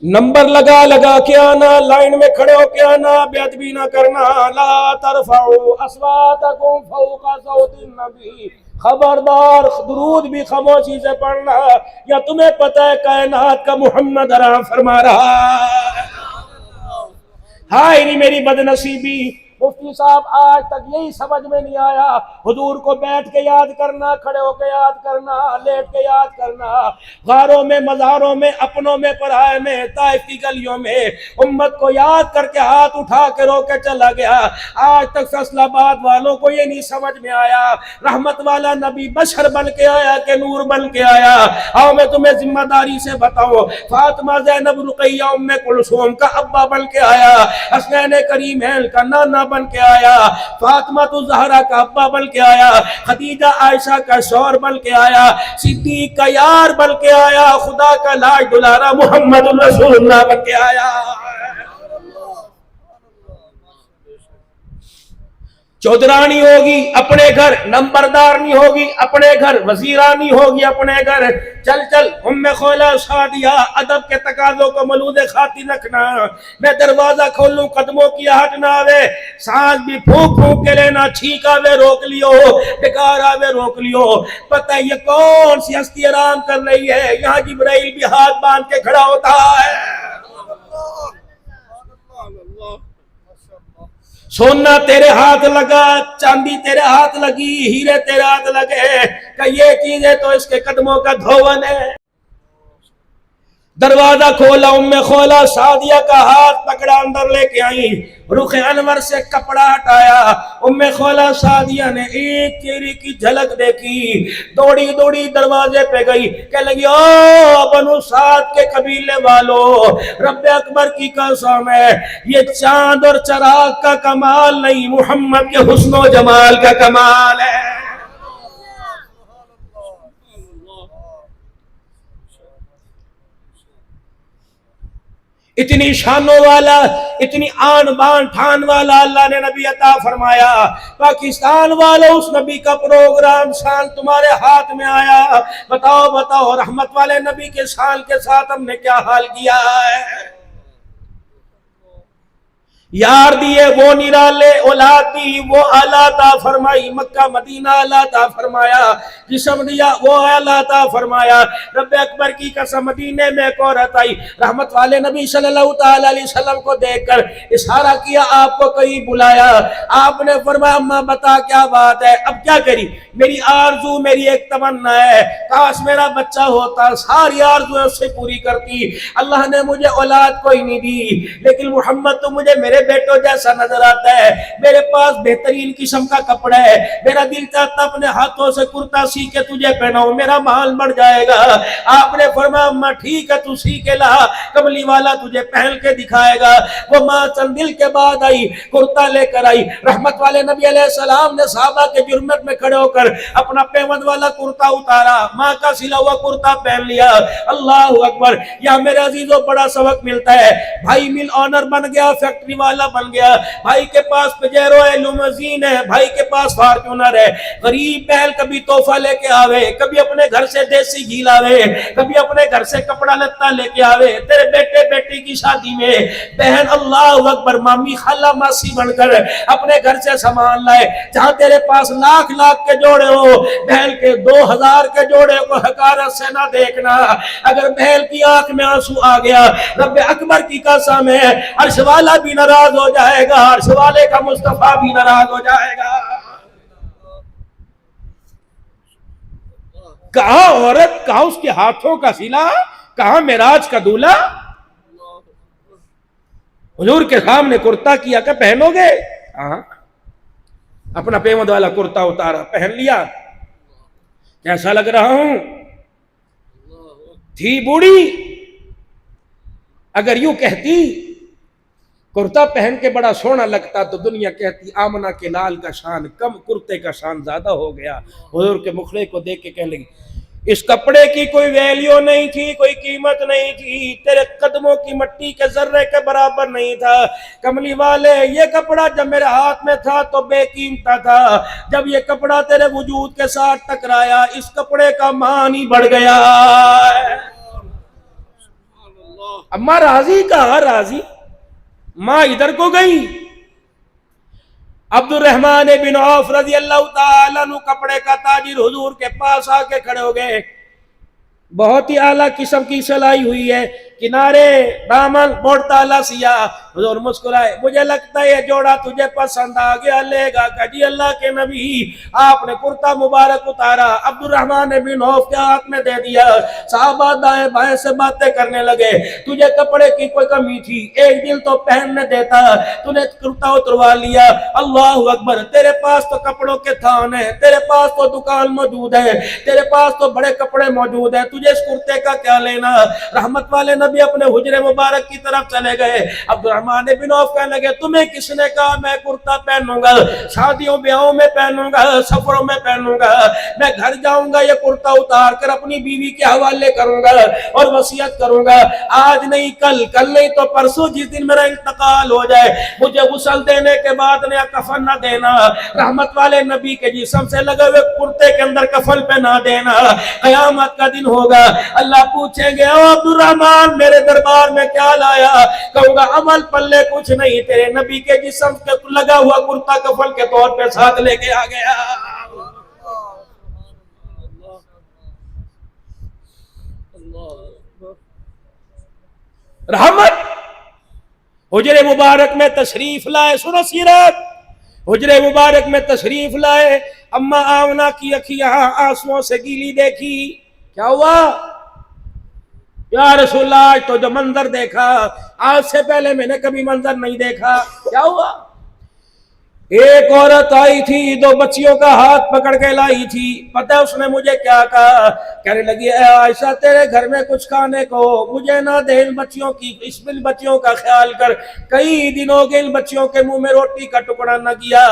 نمبر لگا لگا کے آنا, لائن میں کھڑے ہو کے آنا, بے ادبی نہ کرنا. لا ترفعوا اصواتکم فوق صوت النبی, خبردار درود بھی خاموشی سے پڑھنا, یا تمہیں پتہ ہے کائنات کا محمد آرام فرما رہا ہے. ہائے نہیں میری بد نصیبی. مفتی صاحب آج تک یہی سمجھ میں نہیں آیا, حضور کو بیٹھ کے یاد کرنا, کھڑے ہو کے یاد کرنا, لیٹ کے یاد کرنا, غاروں میں, مزاروں میں, اپنوں میں, پرائے میں, طائف کی گلیوں میں امت کو یاد کر کے ہاتھ اٹھا کے رو کے چلا گیا. آج تک فیصل آباد والوں کو یہ نہیں سمجھ میں آیا رحمت والا نبی بشر بن کے آیا کہ نور بن کے آیا. آؤ میں تمہیں ذمہ داری سے بتاؤں, فاطمہ زینب رقیہ ام کلثوم کا ابا بن کے آیا, حسنین کریمین کا نانا بن کے آیا, فاطمہ الزہرا کا ابا بن کے آیا, خدیجہ عائشہ کا شوہر بن کے آیا, صدیق کا یار بن کے آیا, خدا کا لاڈ دلارا محمد رسول اللہ بن کے آیا. چودرانی ہوگی اپنے گھر, نمبردارنی ہوگی اپنے گھر, وزیرانی ہوگی اپنے گھر. چل چل ام خولا سعدیہ, ادب کے تقاضوں کو ملود خاطی رکھنا. میں دروازہ کھولوں قدموں کی آہٹ نہ آوے, سانس بھی پھونک پھونک کے لینا, چھینک آوے روک لیو, ڈکار آوے روک لیو. پتہ یہ کون سی ہستی آرام کر رہی ہے, یہاں جبرائیل بھی ہاتھ باندھ کے کھڑا ہوتا ہے. سونا تیرے ہاتھ لگا, چاندی تیرے ہاتھ لگی, ہیرے تیرے ہاتھ لگے, کہ یہ چیزیں تو اس کے قدموں کا دھون ہے. دروازہ کھولا, ام خولا سعدیہ کا ہاتھ پکڑا, اندر لے کے آئی, رخ انور سے کپڑا ہٹایا. ام خولا سعدیہ نے ایک چہرے کی جھلک دیکھی, دوڑی دوڑی دروازے پہ گئی, کہنے لگی او بنو سعد کے قبیلے والو, رب اکبر کی قسم ہے, یہ چاند اور چراغ کا کمال نہیں, محمد کے حسن و جمال کا کمال ہے. اتنی شانوں والا، اتنی آن بان ٹھان والا اللہ نے نبی عطا فرمایا۔ پاکستان والوں، اس نبی کا پروگرام سال تمہارے ہاتھ میں آیا، بتاؤ بتاؤ رحمت والے نبی کے سال کے ساتھ ہم نے کیا حال کیا ہے؟ یار دیے وہ نرالے، اولاد دی وہ اعلیٰ عطا فرمائی، مکہ مدینہ اعلیٰ عطا فرمایا، جسم دیا وہ اعلیٰ عطا فرمایا۔ رب اکبر کی قسم، مدینے میں ایک عورت آئی، رحمت والے نبی صلی اللہ تعالی علیہ وسلم کو دیکھ کر اشارہ کیا، آپ کو کہیں بلایا۔ آپ نے فرمایا اماں بتا کیا بات ہے؟ اب کیا کری؟ میری آرزو، میری ایک تمنا ہے، کاش میرا بچہ ہوتا، ساری آرزویں اس سے پوری کرتی۔ اللہ نے مجھے اولاد کوئی نہیں دی، لیکن محمد تو مجھے میرے بیٹوں جیسا نظر آتا ہے، میرے پاس بہترین قسم کا کپڑا ہے، میرا دل چاہتا اپنے ہاتھوں سے کرتا سی کے تجھے پہناؤں، میرا مال بڑھ جائے گا۔ آپ نے فرمایا اماں ٹھیک ہے، تو سی کے لا، کملی والا تجھے پہن کے دکھائے گا۔ وہ ماں چند دل کے بعد آئی، کرتا لے کر آئی۔ رحمت والے نبی علیہ السلام نے صحابہ کے جرمت میں کھڑے ہو کر اپنا پیوند والا کرتا اتارا، ماں کا سلا ہوا کرتا پہن لیا۔ اللہ اکبر! یا میرے عزیزوں بڑا سبق ملتا ہے، بھائی مل آنر بن گیا، فیکٹری والا بن گیا، بھائی کے پاس پجیرو ہے، لومزین ہے، بھائی کے پاس فارچونر ہے، غریب بہن کبھی تحفہ لے کے آوے، کبھی اپنے گھر سے دیسی گھی لاوے، کبھی اپنے گھر سے کپڑا لتا لے کے آوے۔ تیرے بیٹے بیٹی کی شادی میں بہن اللہ اکبر مامی خالہ ماسی بن کر اپنے گھر سے سامان لائے۔ جہاں تیرے پاس لاکھ لاکھ کے جوڑے ہو، بہن کے 2000 کے جوڑے کو حقارت سے نہ دیکھنا۔ اگر بہن کی آنکھ میں آنسو آ گیا، رب اکبر کی قسم ہے عرش والا بھی ناراض ہو جائے گا، عرش والے کا مصطفیٰ بھی ناراض ہو جائے گا۔ کہاں عورت، کہاں اس کے ہاتھوں کا سلا، کہاں معراج کا دولہا؟ حضور کے سامنے کرتا کیا کہ پہنو گے؟ ہاں، اپنا پیوند والا کرتا اتارا، پہن لیا۔ کیسا لگ رہا ہوں؟ تھی بوڑھی، اگر یوں کہتی کرتا پہن کے بڑا سونا لگتا تو دنیا کہتی آمنہ کے لال کا شان کم، کرتے کا شان زیادہ ہو گیا۔ حضور کے مخڑے کو دیکھ کے کہنے لگی اس کپڑے کی کوئی ویلیو نہیں تھی، کوئی قیمت نہیں تھی، تیرے قدموں کی مٹی کے ذرے کے برابر نہیں تھا۔ کملی والے، یہ کپڑا جب میرے ہاتھ میں تھا تو بے قیمت تھا، جب یہ کپڑا تیرے وجود کے ساتھ ٹکرایا اس کپڑے کا مان ہی بڑھ گیا۔ اماں راضی کہاں راضی؟ ماں ادھر کو گئی۔ عبد الرحمن بن عوف رضی اللہ تعالیٰ عنہ کپڑے کا تاجر حضور کے پاس آ کے کھڑے ہو گئے، بہت ہی اعلیٰ قسم کی سلائی ہوئی ہے، کنارے دامن موڑ تالا سیاہ۔ حضور مسکرائے، مجھے لگتا ہے یہ جوڑا تجھے پسند آ گیا، لے گا؟ کہ جی اللہ کے نبی۔ آپ نے کرتا مبارک اتارا، عبد الرحمن بن عوف کے ہاتھ میں دے دیا۔ صحابہ دائیں بائیں سے باتیں کرنے لگے، تجھے کپڑے کی کوئی کمی تھی، ایک دن تو پہننے دیتا، تو نے کرتا اتروا لیا۔ اللہ اکبر! تیرے پاس تو کپڑوں کے تھان ہیں، تیرے پاس تو دکان موجود ہے، تیرے پاس تو بڑے کپڑے موجود ہیں، تجھے اس کرتے کا کیا لینا؟ رحمت والے نبی اپنے حجرے مبارک کی طرف چلے گئے۔ عبد الرحمن بن عوف کہنے لگے تمہیں کس نے کہا میں کرتا پہنوں گا؟ شادیوں بیاہوں میں پہنوں گا، سفروں میں پہنوں گا، میں گھر جاؤں گا یہ کرتا اتار کر اپنی بیوی کے حوالے کروں گا اور وصیت کروں گا، آج نہیں کل، کل نہیں تو پرسوں، جس دن میرا انتقال ہو جائے مجھے غسل دینے کے بعد نیا کفن نہ دینا، رحمت والے نبی کے جسم سے لگے ہوئے کرتے کے اندر کفن پہ نہ دینا۔ قیامت کا دن ہوگا، اللہ پوچھیں گے او عبد الرحمن میرے دربار میں کیا لایا؟ کہوں گا عمل پلے کچھ نہیں، تیرے نبی کے جسم کے لگا ہوا کرتا کفن کے طور پہ ساتھ لے کے آ گیا۔ رحمت حجرے مبارک میں تشریف لائے، سنو سیرت، حجرے مبارک میں تشریف لائے، اماں آمنہ کی اکھیاں آنسوؤں سے گیلی دیکھی۔ کیا ہوا؟ یا رسول اللہ آج تو جو منظر دیکھا، آج سے پہلے میں نے کبھی منظر نہیں دیکھا۔ کیا ہوا؟ ایک عورت آئی تھی، دو بچیوں کا ہاتھ پکڑ کے لائی تھی، پتہ اس نے مجھے کیا کہا؟ کہنے لگی اے عائشہ تیرے گھر میں کچھ کھانے کو مجھے نہ دے، ان بچیوں کی، اس بچیوں کا خیال کر، کئی دنوں کے ان بچیوں کے منہ میں روٹی کا ٹکڑا نہ کیا۔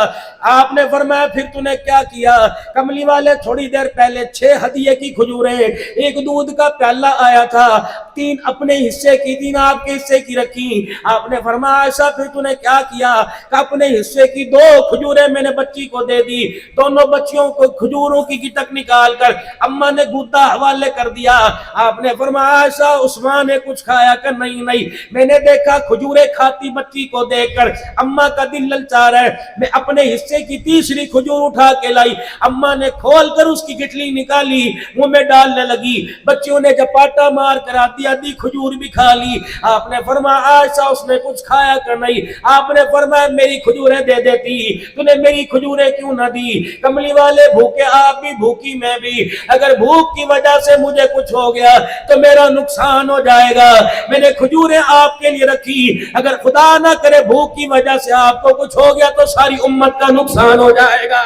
آپ نے فرمایا پھر تو نے کیا کیا؟ کملی والے تھوڑی دیر پہلے 6 ہدیے کی کھجوریں، ایک دودھ کا پیالہ آیا تھا، تین اپنے حصے کی، تین آپ کے حصے کی رکھی۔ آپ نے فرمایا عائشہ پھر تو نے کیا کیا؟ کہ اپنے حصے کی 2 کھجوریں میں نے بچی کو دے دی، دونوں بچیوں کو کھجوروں کی گٹک نکال کر اماں نے گودا حوالے کر دیا۔ آپ نے فرمایا عائشہ عثمان نے کچھ کھایا کہ نہیں، میں نے دیکھا کھجوریں کھاتی بچی کو دیکھ کر اماں کا دل للچا رہا ہے۔ میں اپنے حصے کی تیسری کھجور اٹھا کے لائی، اماں نے کھول کر اس کی گٹلی نکالی، منہ میں ڈالنے لگی، بچیوں نے جپاٹا مار کر آدھی کھجور بھی کھا لی۔ آپ نے فرمایا عائشہ اس نے کچھ کھایا کہ نہیں؟ آپ نے فرمایا میری کھجوریں دے دیتی، تو نے میری کھجوریں کیوں نہ دی؟ کملی والے بھوکے آپ بھی بھوکی میں بھی، اگر بھوک کی وجہ سے مجھے کچھ ہو گیا تو میرا نقصان ہو جائے گا۔ میں نے کھجوریں آپ کے لیے رکھی، اگر خدا نہ کرے بھوک کی وجہ سے آپ کو کچھ ہو گیا تو ساری امت کا نقصان ہو جائے گا۔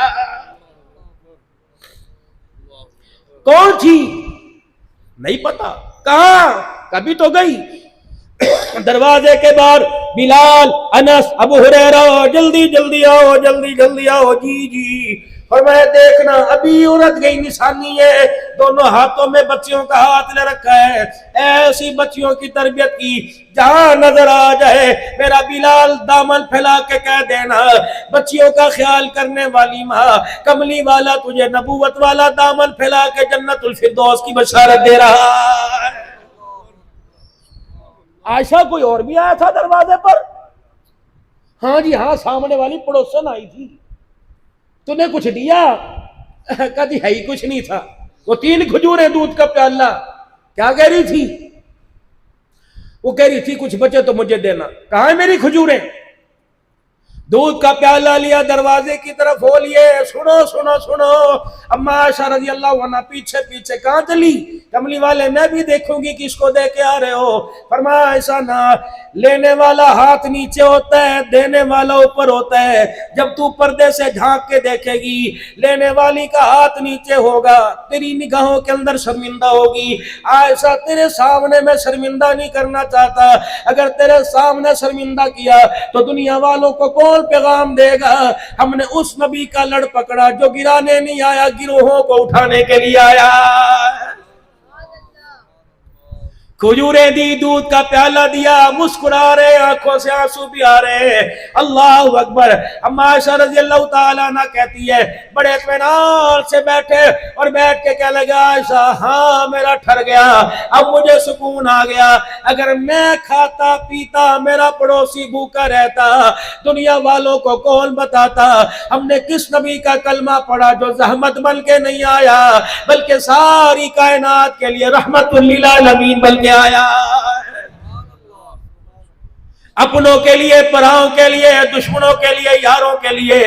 کون تھی؟ نہیں پتا، کہاں؟ کبھی تو گئی۔ دروازے کے باہر بلال، انس، ابو ہریرہ، جلدی جلدی آؤ، جلدی جلدی آؤ، جی۔ فرمایا دیکھنا ابھی عورت گئی نشانی ہے، دونوں ہاتھوں میں بچیوں کا ہاتھ لے رکھا ہے، ایسی بچیوں کی تربیت کی جہاں نظر آ جائے میرا بلال دامن پھیلا کے کہہ دینا بچیوں کا خیال کرنے والی ماں، کملی والا تجھے نبوت والا دامن پھیلا کے جنت الفردوس کی بشارت دے رہا ہے۔ عائشہ کوئی اور بھی آیا تھا دروازے پر؟ ہاں جی ہاں، سامنے والی پڑوسن آئی تھی۔ تو نے کچھ دیا؟ کہتی ہے ہی کچھ نہیں تھا۔ وہ 3 کھجوریں، دودھ کا پیالہ، کیا کہہ رہی تھی؟ وہ کہہ رہی تھی کچھ بچے تو مجھے دینا۔ کہاں ہے میری کھجوریں؟ دودھ کا پیالہ لیا، دروازے کی طرف ہو لیے، سنو سنو سنو، اما عائشہ رضی اللہ عنہ پیچھے پیچھے کہاں چلی؟ کملی والے میں بھی دیکھوں گی کس کو دے کے آ رہے ہو۔ فرمایا ایسا نہ، لینے والا ہاتھ نیچے ہوتا ہے، دینے والا اوپر ہوتا ہے۔ جب تو پردے سے جھانک کے دیکھے گی لینے والی کا ہاتھ نیچے ہوگا، تیری نگاہوں کے اندر شرمندہ ہوگی۔ عائشہ تیرے سامنے میں شرمندہ نہیں کرنا چاہتا، اگر تیرے سامنے شرمندہ کیا تو دنیا والوں کو کون پیغام دے گا؟ ہم نے اس نبی کا لڑ پکڑا جو گرانے نہیں آیا، گروہوں کو اٹھانے کے لیے آیا۔ کھجوریں دی، دودھ کا پیالہ دیا، مسکرا رہے، آنکھوں سے آنسو بھی آ رہے ہیں۔ اللہ اکبر۔ اما عائشہ رضی اللہ تعالیٰ عنہ کہتی ہے بڑے اطمینان سے بیٹھے اور بیٹھ کے کہنے لگا عائشہ ہاں میرا ٹھر گیا، اب مجھے سکون آ گیا۔ اگر میں کھاتا پیتا میرا پڑوسی بھوکا رہتا، دنیا والوں کو کون بتاتا ہم نے کس نبی کا کلمہ پڑھا جو زحمت بن کے نہیں آیا بلکہ ساری کائنات کے لیے رحمت للعالمین بلکہ آیا ہے۔ اپنوں کے لیے، پراؤں کے لیے، دشمنوں کے لیے، یاروں کے لیے،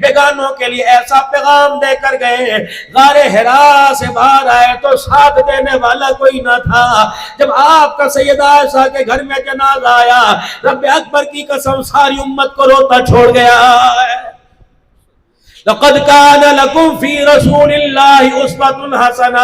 بیگانوں کے لیے ایسا پیغام دے کر گئے۔ غار حرا سے باہر آئے تو ساتھ دینے والا کوئی نہ تھا۔ جب آپ کا سیدہ عائشہ کے گھر میں جنازہ آیا، رب اکبر کی قسم ساری امت کو روتا چھوڑ گیا ہے۔ لقد كان لكم في رسول الله اسوة حسنة۔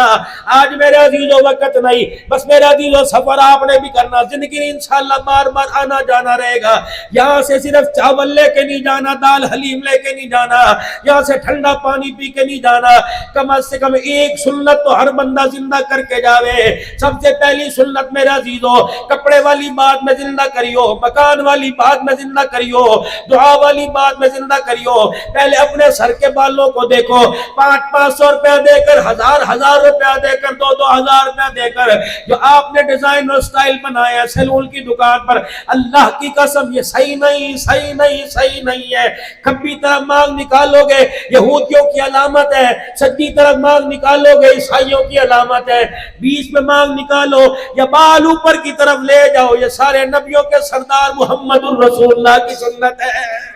آج میرے عزیزو وقت نہیں، بس میرے عزیزو سفر آپ نے بھی کرنا، زندگی میں انشاءاللہ بار بار آنا جانا رہے گا۔ یہاں سے صرف چاول لے کے نہیں جانا، دال حلیم لے کے نہیں جانا، یہاں سے ٹھنڈا پانی پی کے نہیں جانا، کم از کم ایک سنت تو ہر بندہ زندہ کر کے جاوے۔ سب سے پہلی سنت میرے عزیزو کپڑے والی بات میں زندہ کریو، مکان والی بات میں زندہ کریو، دعا والی بات میں زندہ کریو۔ پہلے اپنے سر کے بالوں کو دیکھو، 500 روپیہ دے کر، 1000 روپیہ دے کر، 2000 روپیہ دے کر جو آپ نے ڈیزائن اور سٹائل بنایا ہے سیلون کی دکان پر، اللہ کی قسم یہ صحیح نہیں، صحیح نہیں، صحیح نہیں ہے۔ کبھی طرف مانگ نکالو گے یہودیوں کی علامت ہے، سجی طرف مانگ نکالو گے عیسائیوں کی علامت ہے، بیچ میں مانگ نکالو یا بال اوپر کی طرف لے جاؤ، یہ سارے نبیوں کے سردار محمد الرسول اللہ کی سنت ہے۔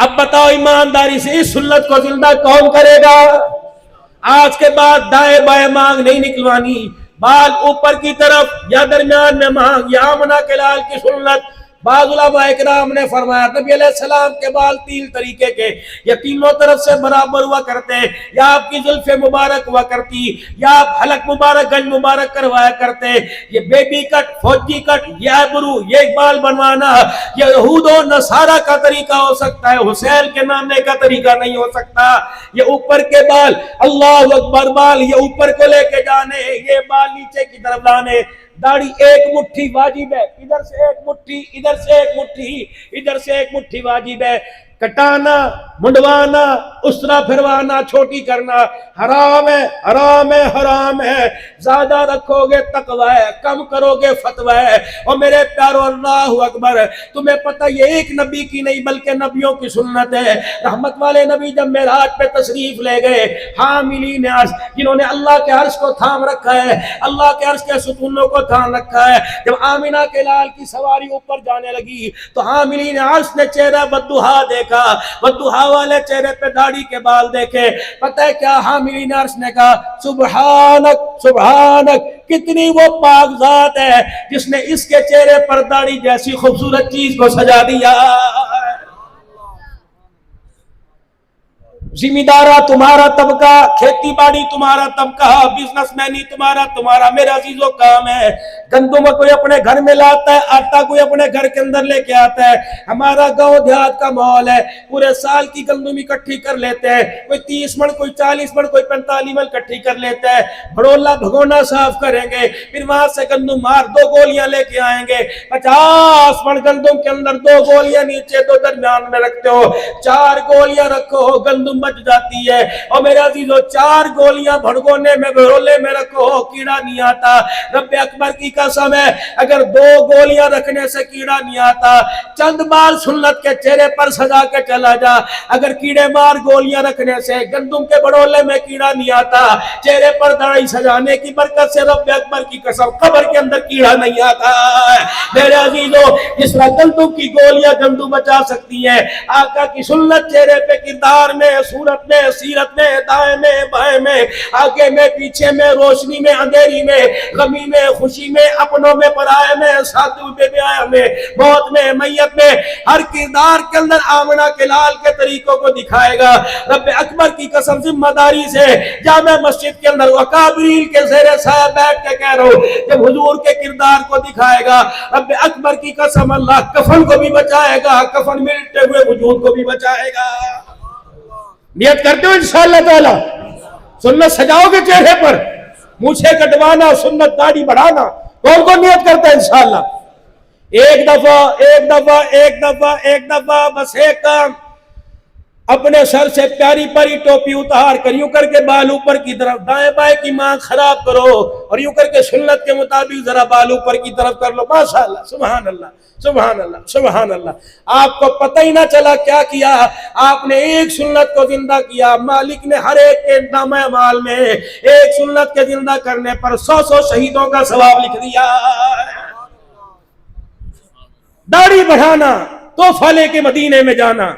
اب بتاؤ ایمانداری سے اس سنت کو زندہ کون کرے گا؟ آج کے بعد دائیں بائیں مانگ نہیں نکلوانی، بال اوپر کی طرف یا درمیان میں مانگ، یا آمنہ کے لال کی سنت بعض علماء اکرام نے فرمایا نبی علیہ السلام کے بال 3 طریقے کے، یہ تینوں طرف سے برابر ہوا کرتے، یا آپ کی زلف مبارک ہوا کرتی، یا آپ حلق مبارک گنج مبارک کروایا کرتے۔ یہ بیبی کٹ، فوجی کٹ، یہ ایبرو، یہ بال بنوانا یہ یہود و نصارہ کا طریقہ ہو سکتا ہے، حسین کے نانے کا طریقہ نہیں ہو سکتا۔ یہ اوپر کے بال، اللہ اکبر، بال یہ اوپر کو لے کے جانے، یہ بال نیچے کی طرف لانے۔ داڑھی 1 مٹھی واجب ہے، ادھر سے 1 مٹھی، ادھر سے 1 مٹھی، ادھر سے 1 مٹھی واجب ہے۔ کٹانا، منڈوانا، اسرا پھروانا، چھوٹی کرنا حرام ہے، حرام ہے، حرام ہے۔ زیادہ رکھو گے تقوی ہے، کم کرو گے فتوی ہے۔ اور میرے پیارو اللہ اکبر، تمہیں پتہ یہ ایک نبی کی نہیں بلکہ نبیوں کی سنت ہے۔ رحمت والے نبی جب معراج پہ تشریف لے گئے، حاملین عرش جنہوں نے اللہ کے عرش کو تھام رکھا ہے، اللہ کے عرش کے ستونوں کو تھام رکھا ہے، جب آمینہ کے لال کی سواری اوپر جانے لگی تو حاملین عرش نے چہرہ بددہا دیکھا، بددہا والے چہرے پہ داڑھی کے بال دیکھے۔ پتہ ہے کیا حاملین عرش نے کہا؟ سبحانک سبحانک، کتنی وہ پاک ذات ہے جس نے اس کے چہرے پر داڑھی جیسی خوبصورت چیز کو سجا دیا۔ زمیندارہ تمہارا طبقہ، کھیتی باڑی تمہارا طبقہ، بزنس مینی تمہارا میرے عزیزوں کام ہے۔ گندم کوئی اپنے گھر میں لاتا ہے، آٹا کوئی اپنے گھر کے اندر لے کے آتا ہے۔ ہمارا گاؤں دیہات کا ماحول ہے، پورے سال کی گندم اکٹھی کر لیتے ہیں، کوئی 30 من، کوئی 40 من، کوئی 45 من اکٹھی کر لیتا ہے۔ بھڑولا بھگونا صاف کریں گے، پھر وہاں سے گندم مار 2 گولیاں لے کے آئیں گے۔ 50 من گندم کے اندر 2 گولیاں نیچے 2 درمیان میں رکھتے ہو، 4 گولیاں رکھو، گندم بچ جاتی ہے۔ اور میرے عزیزو 4 گولیاں بھڑگونے میں، بھڑولے میں رکھو، کیڑا نہیں آتا۔ رب اکبر کی قسم ہے، اگر 2 گولیاں رکھنے سے کیڑا نہیں آتا، چند بار سنت کے چہرے پر سجا کے چلا جا، اگر کیڑے مار گولیاں رکھنے سے گندم کے بھڑولے میں کیڑا نہیں آتا، چہرے پر داڑھی سجانے کی برکت سے رب اکبر کی قسم قبر کے اندر کیڑا نہیں آتا۔ میرے عزیزو جس طرح گندم کی گولیاں گندم بچا سکتی ہیں، آقا کی سنت چہرے پہ، کردار میں، صورت میں، سیرت میں، دائیں میں، بائیں میں، آگے میں، پیچھے میں، روشنی میں، اندھیری میں، غمی میں، خوشی میں، اپنوں میں، پرائے میں، ساتھ بے بیاہ میں، موت میں، میت میں، ہر کردار کے اندر آمنہ کے لال کے طریقوں کو دکھائے گا۔ رب اکبر کی قسم ذمہ داری سے جامع مسجد کے اندر اکابرین کے زیر سایہ بیٹھ کے کہہ رہا ہوں، جب حضور کے کردار کو دکھائے گا، رب اکبر کی قسم اللہ کفن کو بھی بچائے گا، کفن ملتے ہوئے وجود کو بھی بچائے گا۔ نیت کرتے ہو انشاءاللہ تعالی؟ سنت سجاؤ گے چہرے پر، مونچھیں کٹوانا، سنت داڑھی بڑھانا، کون کون نیت کرتا ہے انشاءاللہ؟ ایک دفعہ بس ایک کام، اپنے سر سے پیاری پیاری ٹوپی اتار کر یوں کر کے بال اوپر کی طرف، دائیں بائیں کی مانگ خراب کرو اور یوں کر کے سنت کے مطابق ذرا بال اوپر کی طرف کر لو۔ ماشاءاللہ، سبحان اللہ، سبحان اللہ، سبحان اللہ۔ آپ کو پتہ ہی نہ چلا کیا کیا، آپ نے ایک سنت کو زندہ کیا۔ مالک نے ہر ایک کے نامہ اعمال میں ایک سنت کے زندہ کرنے پر 100 شہیدوں کا ثواب لکھ دیا۔ داڑھی بڑھانا، تحفہ لے کے مدینے میں جانا،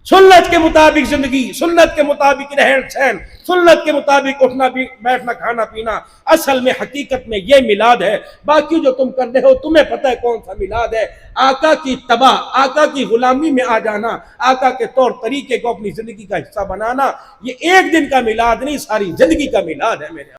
سنت کے مطابق زندگی، سنت کے مطابق رہن سہن، سنت کے مطابق اٹھنا بیٹھنا، کھانا پینا، اصل میں حقیقت میں یہ میلاد ہے۔ باقی جو تم کر رہے ہو تمہیں پتہ ہے کون سا میلاد ہے۔ آقا کی اتباع، آقا کی غلامی میں آ جانا، آقا کے طور طریقے کو اپنی زندگی کا حصہ بنانا، یہ ایک دن کا میلاد نہیں، ساری زندگی کا میلاد ہے میرے